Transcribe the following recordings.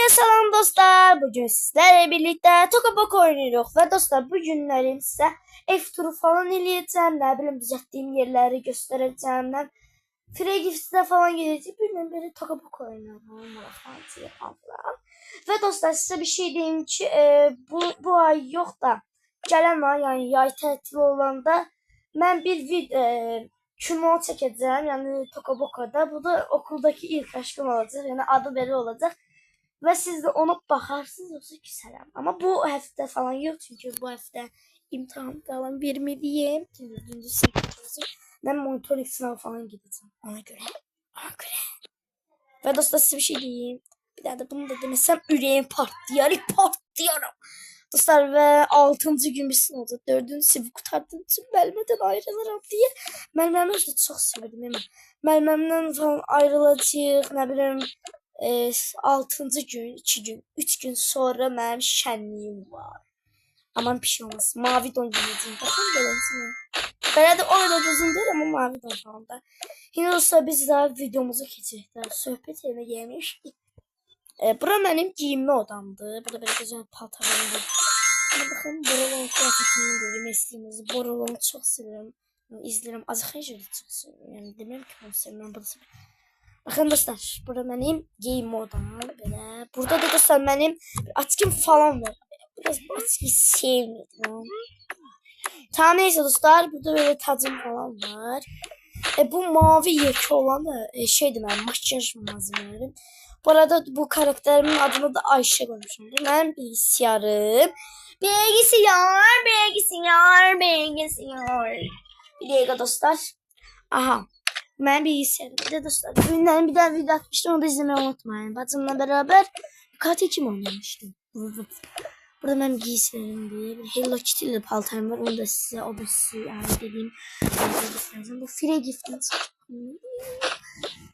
Selam dostlar. Bugün sizlerle birlikte Tokaboka oynuyoruz. Ve dostlar bugünlerim size ev turu falan eləyəcəm. Ne bileyim düzəltdiyim yerleri göstereceğim. Free falan gideceğim. Bilmiyorum böyle Tokaboka oynuyorum. Ve dostlar size bir şey diyeyim ki bu ay yok da gələn ay yani yay tətili olanda ben bir Kümo çəkəcəm. Yani Tokaboka'da. Bu da okuldaki ilk aşkım olacak. Yani adı belə olacak. Ve siz de ona bakarsınız yoksa küserim. Ama bu hafta falan yok çünkü bu hafta imtihan falan vermeliyim. Dördüncü sınıfım. Ben monitoring sınav falan gideceğim. Ona göre. Ve dostlar size bir şey diyeyim. Bir daha da bunu da demesem yüreğim patlıyorum. Dostlar ve 6. gün bir sınav olacak. 4. sınıfı kurtardığım için Melme'den ayrılırım diye. Melme'mi de çok sevdim. Melme'mden falan ayrılacak. Ne bileyim. 6. gün, 2 gün, 3 gün sonra mənim şənliyim var. Aman bir şey olmaz. Mavi don giyeceğim. Bakın belirsin. Belə də o da düzün deyil ama mavi don falan da. Yine olsa biz daha videomuzu keçəcəklər. Söhbət evə gəlmişdik. Bura mənim giyinmə odamdır. Burada belə gözəl paltarlarım var. Bakın Borolon kıyafetimi de mesleğimizi. Borolon'u çok seviyorum. İzlerim. Azıcık çok seviyorum. Yani demiyorum ki onu sevmem. Bunu seviyorum. Bakın dostlar, burada benim game odam böyle. Burada da dostlar benim açkım falan var. Biraz bu açkıyı sevmedim. Tamam neyse dostlar, burada böyle tacım falan var. Bu mavi yeki olan da şeydi benim makyaj malzemelerim. Bu arada bu karakterimin adını da Ayşe koymuşum. Bu benim bilgisayarım. Bilgisayar. Bir dakika dostlar. Aha. Ben bilgisayarım. Bir de dostlar bugünden bir daha video atmıştım. Onu da izlemeyi unutmayın. Bacımla beraber katil kim oynamıştım. Burada benim giysilerim bir Hello Kitty ile paltarım var. Onu da size o da size yani dediğim bu Free Gift'ten çıktı.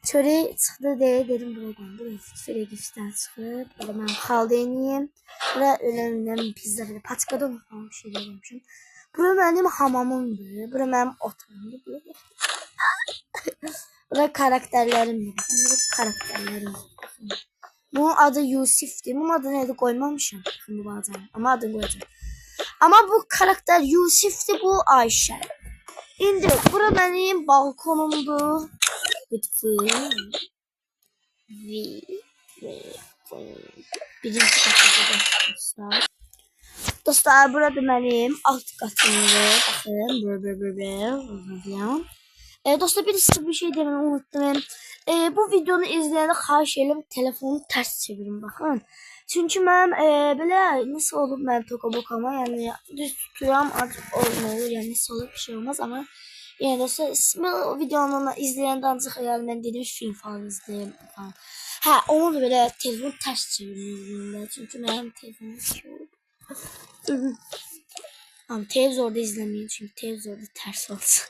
Çöre çıktı diye dedim buradan. Buraya Free Gift'ten çıkıp burada ben haldeniyim. Burada önemli pizza böyle patikadan falan bir şeyler yapmışım. Burada benim hamamımdı. Burada benim oturumdu. Burada karakterlerim. Bunun adı Yusuf'ti. Bunun adı neydi koymamışım. Bu bazen. Ama adını koyacağım. Ama bu karakter Yusuf'ti, bu Ayşe. İndi. Bura benim balkonumdu. Birinci katında dostlar. Dostlar burada benim alt katımdı. Bakın. Dostlar bir şey demeyi unuttum. Bu videonu izleyene xahiş edirəm telefonu ters çevirin bakın. Çünkü ben böyle nasıl olur ben Tokaboka'ma yani düz tutuyorum artık olmuyor yani nasıl olur bir şey olmaz ama yani dostlar o videonu izleyen de ancak yani ben dediğim film falan izleyeyim falan. Ha onu da böyle telefonu ters çevirin çünkü benim telefonum şey oldu. Tamam televizyonda izlemeyin çünkü televizyonda ters olsun.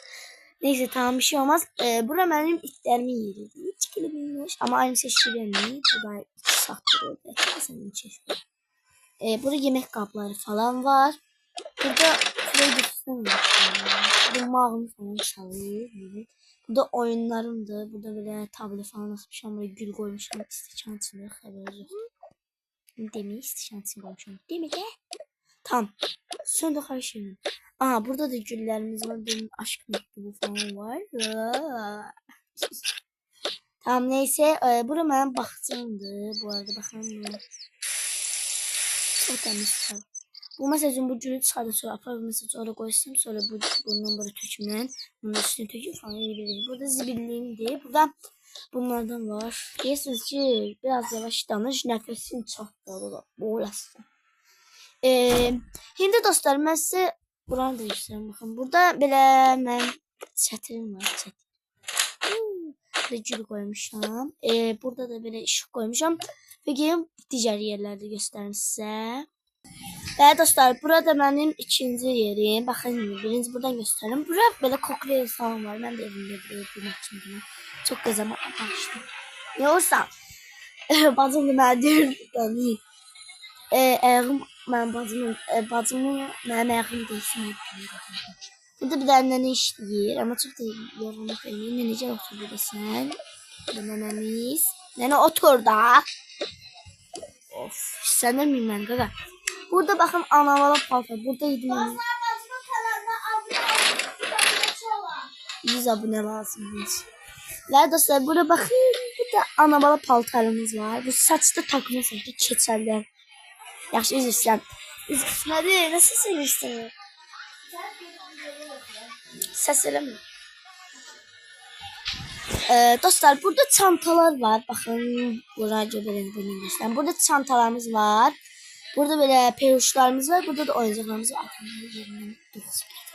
Neyse tamam bir şey olmaz. Bura benim itlerimin yeri değil. Çıkılı bilmiş ama aynı seçkilerini. Bu da saklıyor. Senin çeşitli. Burada yemek kapları falan var. Burada Freddy'sin var. Burada mağın falan çalıyor. Burada oyunlarımdı. Burada böyle tablet falan asmışım. Böyle gül koymuşum. İstiçan içinde haber yok. Demeyi istiçan içinde koymuşum. Değil mi de? Tamam. Sonra da karşıyım. Aha burada da güllerimiz var. Benim aşk mektubu falan var. Tamam neyse. Bura benim bahçemdi. Bu arada bakın. Çok temiz. Bu mesela bu gülü çıkardı sonra aparım mesela oraya koysam sonra bundan böyle tökümlen. Bunun üstüne töküm falan yiyebiliriz. Burada zibirliğimdi. Burada bunlardan var. Diyorsunuz ki biraz yavaş danış. Nefesin çok dolu. Boğulasın. Şimdi dostlar ben size buranı da göstereyim bakın. Burada böyle ben çətirim var. Burada gül koymuşam. Burada da böyle ışık koymuşam. Ve gelin diğer yerlerde göstereyim size. Ve dostlar burada benim ikinci yerim. Bakın birinci buradan göstereyim. Burada böyle koklayı falan var. Ben de evimde bir maçımda. Çok güzel başladım. Yoksa bazı ben diyorum. Ben bacımın mənim ayağım değilsin. Burada bir tane ne işləyir ama çok da yorulmaq eləyir. Necə otur burada sən? Nənəmiz. Nənə otur da. Of, sənə bilmən qaqa. Burada baxın anavala paltar. Burada 7 min. 100 abunə lazımdır. Və dostlar burada baxın. Burada anavala paltarımız var. Bu saçda takma saçda keçərlər. Yaxşı üzürsən. Üzürsünədir. Nasıl sevirsən? Səs eləmə. Dostlar burada çantalar var. Bakın buraya göstereyim. Burada çantalarımız var. Burada böyle peruşlarımız var. Burada da oyuncaklarımız var.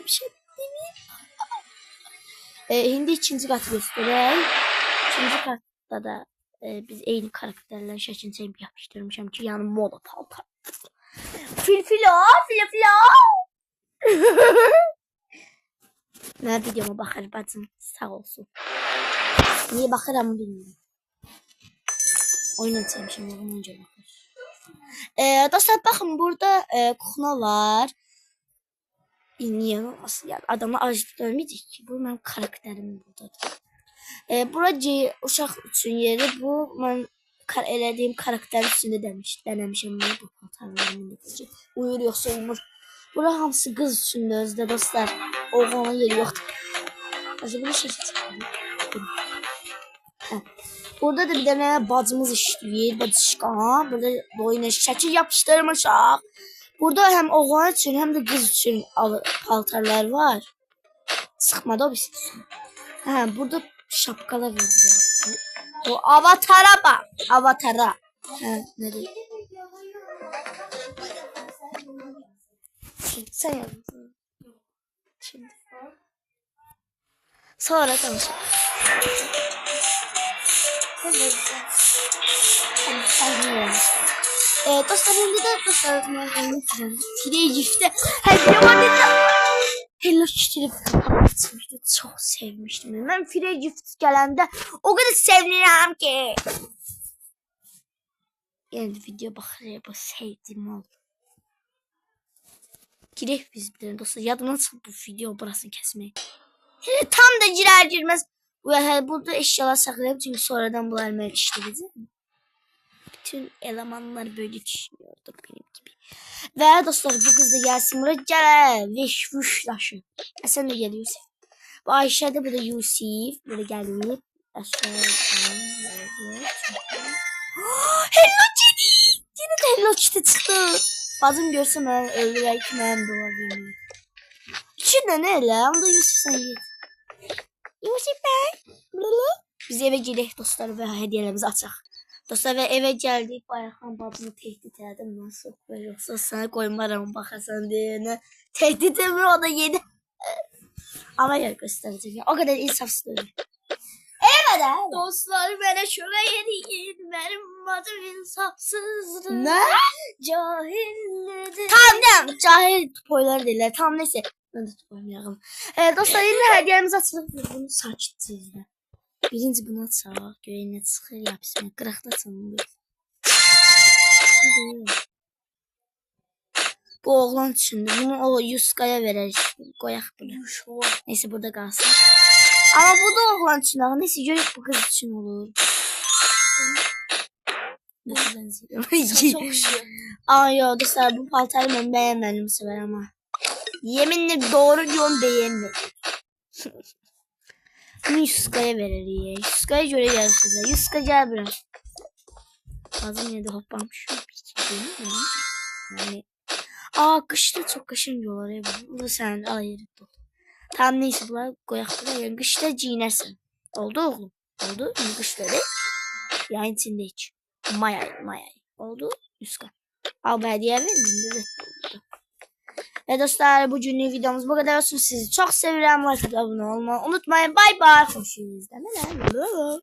Bir şey hindi ikinci kat göstereyim. İkinci katta da biz eyni karakterler şəklini çəkib yapışdırmışam ki, yani moda paltar. Filo. Mən videoma baxar bacım, sağ olsun. Niye bakıram bilmiyorum. Oyun açmışım onu önce bakır. Dostlar bakın burada kuxna var. Niye olmasın yani adamla acıdı dönmeyecek ki. Bu benim karakterim buradadır. Buracı uşaq üçün yeri bu ben elədiyim karakter üstünde denemişim. Niye bu paltarlarımın uyur yoksa olmur. Bura hamısı kız üçündür özdə dostlar. Oğlanın yeri yoktur. Acaba bir şey çıkıyor. Burada da bir tane bacımız işləyir, bacışqa. Burada boyuna şəkil yapışdırmışaq. Burada hem oğlan üçün, hem de kız üçün paltarlar var. Sıxmadı o bir şey. Burada şapkalar var. O avatara bak. Avatara. Nedir? Sen yazdın. Şimdi. Sonra tanışalım. Dostlar şimdi de dostlar Fire Gift'te Hello Kitty'li kapatmıştı. Çok sevmiştim. Ben Fire Gift gelende o kadar sevinirəm ki. Yani video bakırım bu sevdiğim oldu. Girek biz bir tane dostlar. Yadımdan çıkıp bu video burasını kesmeyi. Tam da girer girmez. Burada eşyalar saklayıp çünkü sonradan bunlar mən işleyeceğim. Bütün elemanlar böyle düşünüyordur benim gibi. Ve dostlar bu kız da gelsin buraya gel. Veş vuşlaşın. Sen de geliyorsun. Bu Ayşe de bu da Yusuf. Böyle gelip. Hello Kitty. Yine de Hello Kitty çıktı. Bazım görsem ben öldürək ki mənim də var bilmiyorum. İçində nə elə? Onda Yusuf sen git. Yusuf ben. Biz eve gidelim dostlar ve hediyelerimizi açaq. Dostlar ve eve geldik. Bayrakan babamı tehdit edim. Nasıl yoksa sana koymaram bakasan diye. Tehdit mi o da yedi. Ama yer göstereceğim. O kadar insafsız öyle. Evet abi. Dostlar bana şöyle yediyin. Benim adım insafsızdır. Ne? Cahilleri. Tamam cahil spoiler değiller. Tamam neyse. Ben de spoilerlayalım. Dostlar yine hediyemizi açalım. Bunu sakitçe izle. Birinci bunu açaq. Görək nə çıxır yapısına. Qıraqda açalım. Bu oğlan üçündür. Bunu o Yuskaya verərik. Qoyaq bunu. Neyse burada qalsın. Ama bu da oğlan üçün. Neyse görək bu qız üçün olur. Nasıl benziyor? Çok şükür. Ay yo dostlar bu paltarı ben beğenmedim bu sefer ama. Yeminle doğru diyorum beğenmedim. Bunu Yuska'ya verir. Yuska'ya göre gel size. Yuska gel biraz. Ağzım yine de hoplamış. Yani. Kışta çok kaşın diyorlar. Bu sen al yeri. Tamam neyse bunlar koyaktılar. Yani kışta giynersin. Oldu oğlum. Oldu. Kışta değil. Yani içinde hiç. Mayay. Oldu. Yuska. Al bu hediye verin. Ve dostlar bugünlük videomuz bu kadar olsun. Sizi çok seviyorum. Like abone olmayı unutmayın. Bye bye. Hoşçakalın.